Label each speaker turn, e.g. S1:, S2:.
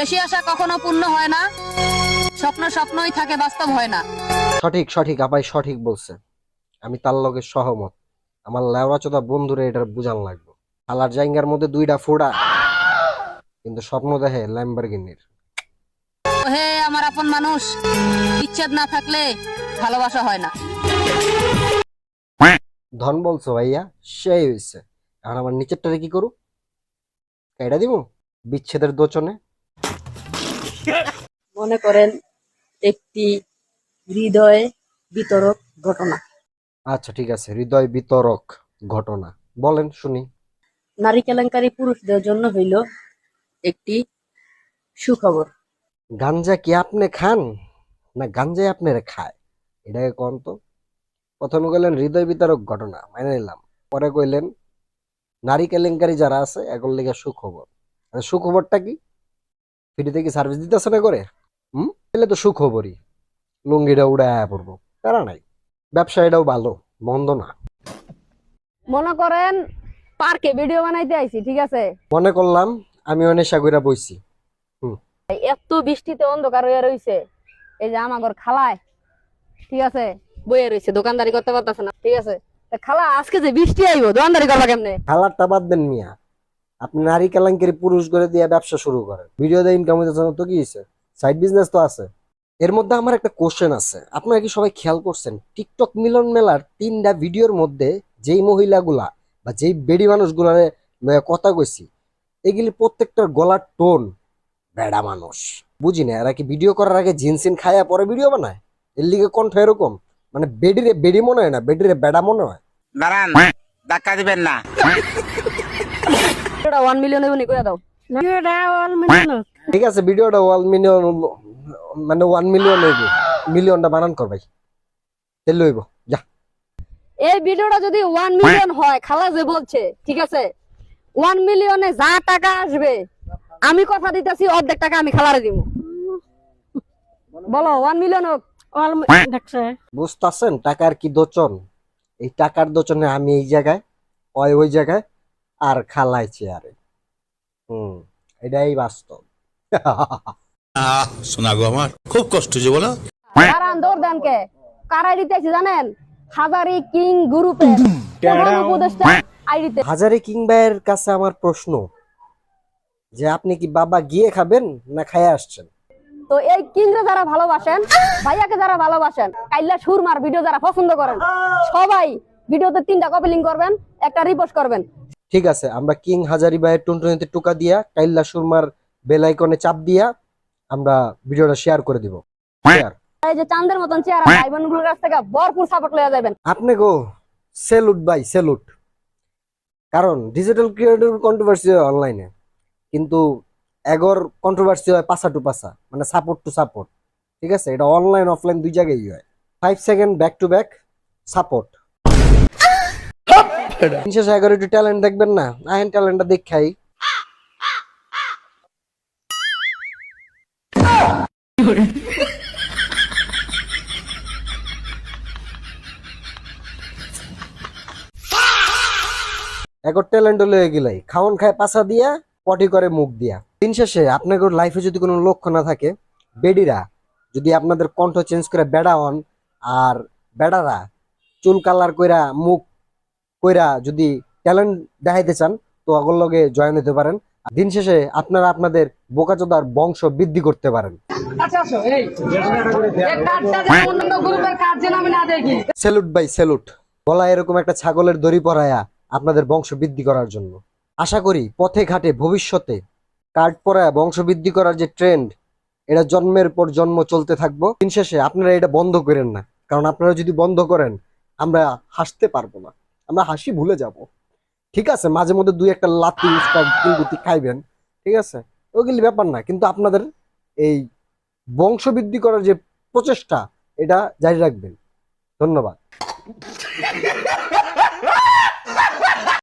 S1: বেশি আশা কখনো পূর্ণ হয় না, স্বপ্ন স্বপ্নই থাকে, বাস্তব হয় না।
S2: সঠিক সঠিক আপাই সঠিক বলছে। আমি তার লগে সহমত। আমার লেওড়া চোদা বন্ধুরে এটার বুঝান লাগবে। শালার জাইঙ্গার মধ্যে দুইটা ফোড়া, কিন্তু স্বপ্ন দেখে ল্যাম্বরগিনির।
S1: ও হে আমার আপন মানুষ, বিচ্ছেদ না থাকলে ভালোবাসা হয় না।
S2: ধন বলছো ভাইয়া, সেই হইছে। এখন আমার নিচেরটারে কি করু? এটা দিব বিচ্ছেদের দোচনে।
S3: মনে করেন একটি হৃদয় বিতরক ঘটনা।
S2: আচ্ছা ঠিক আছে, হৃদয় বিতরক ঘটনা বলেন শুনি।
S3: নারী কেলেঙ্কারি পুরুষদের জন্য হইল একটি সুখবর।
S2: গাঞ্জা কি আপনি খান, না গাঞ্জাই আপনারা খায়? এটাকে কোন তো। প্রথমে কইলেন হৃদয় বিতরক ঘটনা, মাইনে নিলাম। পরে কইলেন নারী কেলেঙ্কারি যারা আছে এগুলোর লেগে সুখবর। সুখবরটা কি? ফ্রিতে কি সার্ভিস দিতেছে না করে? তাহলে তো সুখবরই। লুঙ্গিটা উড়ায় পড়বো, তারা নাই। ব্যবসা এটাও ভালো, মন্দ না।
S4: মনে করেন পার্কে ভিডিও বানাইতে আইছি, ঠিক আছে?
S2: মনে করলাম আমি অনেক সাগরা বইছি।
S4: এত বৃষ্টিতে অন্ধকার হয়ে রইছে, এই যে আমার ঘর খালায়, ঠিক আছে, বইয়ে রইছে, দোকানদারি করতে পারতেছে না, ঠিক আছে? তা খালা আজকে যে বৃষ্টি আইবো, দোকানদারি করবা কেমনে?
S2: খালারটা বাদ দেন মিয়া, আপনি নারী কেলেঙ্কারি পুরুষ করে দিয়ে ব্যবসা শুরু করেন। ভিডিও দিয়ে ইনকাম হইতেছে না তো কি হয়েছে? সাইড বিজনেস তো আছে। এর মধ্যে আমার একটা কোশ্চেন আছে, আপনারা কি সবাই খেয়াল করছেন টিকটক মিলন মেলার 3টা ভিডিওর মধ্যে যেই মহিলাগুলা বা যেই বেডি মানুষগুলার কথা কইছি, এগুলি প্রত্যেকটার গলার টোন বেড়া মানুষ। বুঝি না এরা কি ভিডিও করার আগে জিনসিন খায়া পরে ভিডিও বানায়? এর লিগে কণ্ঠ এরকম, মানে বেডিরে বেডি মনে হয় না, বেডিরে বেড়া মনে হয়।
S5: দাঁড়ান, ধাক্কা দিবেন না।
S4: এটা 1 মিলিয়ন এমনি করে দাও।
S2: ঠিক আছে, ভিডিওটা 1 মিলিয়ন, মানে 1 মিলিয়ন হইব। মিলিয়নটা বানান কর ভাই, তেল হইব যা।
S4: এই ভিডিওটা যদি 1 মিলিয়ন হয়, খালা যে বলছে, ঠিক আছে, 1 মিলিয়নে যা টাকা আসবে, আমি কথা দিতেছি অর্ধেক টাকা আমি খালারে দিব। বলো 1 মিলিয়ন হোক।
S2: বুঝতেছেন টাকার কি দোচন? এই টাকার দোচনে আমি এই জায়গায়, ওই জায়গায়, আর খালাই চেয়ারে। এটাই বাস্তব।
S6: শোনা গো, আমার খুব কষ্ট যে বলো।
S4: কারান দৌড় দেন কে? কারাই দিতেছি জানেন? হাজারি কিং গ্রুপের প্রধান উপদেষ্টা আইডিতে।
S2: হাজারে কিং ভাইয়ের কাছে আমার প্রশ্ন, যে আপনি কি বাবা গিয়ে খাবেন না খাইয়া আসছেন?
S4: তো এই কিংরে যারা ভালোবাসেন, ভাইয়াকে যারা ভালোবাসেন, কাইল্লা সুরমার ভিডিও যারা পছন্দ করেন, সবাই ভিডিওতে 3টা কপি লিংক করবেন, একটা রিপোস্ট করবেন।
S2: ঠিক আছে, আমরা কিং হাজারি ভাইয়ের টুনটুনিতে টোকা দিয়া কাইল্লা সুরমার বেল আইকনে চাপ দিয়া আমরা ভিডিওটা শেয়ার করে দিব। শেয়ার।
S4: এই যে চাঁদের মতন চেহারা ভাই বোনগুলোর কাছ থেকে ভরপুর সাপোর্ট লইয়া যাবেন।
S2: আপনি গো সেলুট ভাই, সেলুট। কারণ ডিজিটাল ক্রিয়েটর কন্ট্রোভার্সি হয় অনলাইনে, কিন্তু এগর কন্ট্রোভার্সি হয় পাসা টু পাসা, মানে সাপোর্ট টু সাপোর্ট। ঠিক আছে, এটা অনলাইন অফলাইন দুই জায়গায় হয়। 5 second back to back support. শেষে এগারো একটু ট্যালেন্ট দেখবেন না? আহেন ট্যালেন্টটা দেখাই। এখন ট্যালেন্ট লয়ে গেলাই খাওন খায় পাছা দিয়া, পটি করে মুখ দিয়া। দিন শেষে আপনাদের লাইফে যদি কোনো লক্ষ্য না থাকে, বেডিরা যদি আপনাদের কণ্ঠ চেঞ্জ করে বেড়া হন, আর বেড়ারা চুল কালার কইরা মুখ কইরা যদি ট্যালেন্ট দেখাইতে চান, তো আগর লগে জয়েন হতে পারেন। দিন শেষে আপনারা আপনাদের বোকাচোদার বংশ বৃদ্ধি করতে পারেন। সেলুট ভাই, সেলুট। গলা এরকম একটা ছাগলের দড়ি পরায়া আপনাদের বংশ বৃদ্ধি করার জন্য। আশা করি পথে ঘাটে ভবিষ্যতে কার্ড পরায়া বংশ বৃদ্ধি করার যে ট্রেন্ড, এটা জন্মের পর জন্ম চলতে থাকবো। দিন শেষে আপনারা এটা বন্ধ করেন না, কারণ আপনারা যদি বন্ধ করেন আমরা হাসতে পারবো না, আমরা হাসি ভুলে যাব। ঠিক আছে, মাঝে মধ্যে দুই একটা লাথি গুতি খাইবেন, ঠিক আছে, ওগুলি ব্যাপার না, কিন্তু আপনাদের এই বংশ বৃদ্ধি করার যে প্রচেষ্টা, এটা জারি রাখবেন। ধন্যবাদ।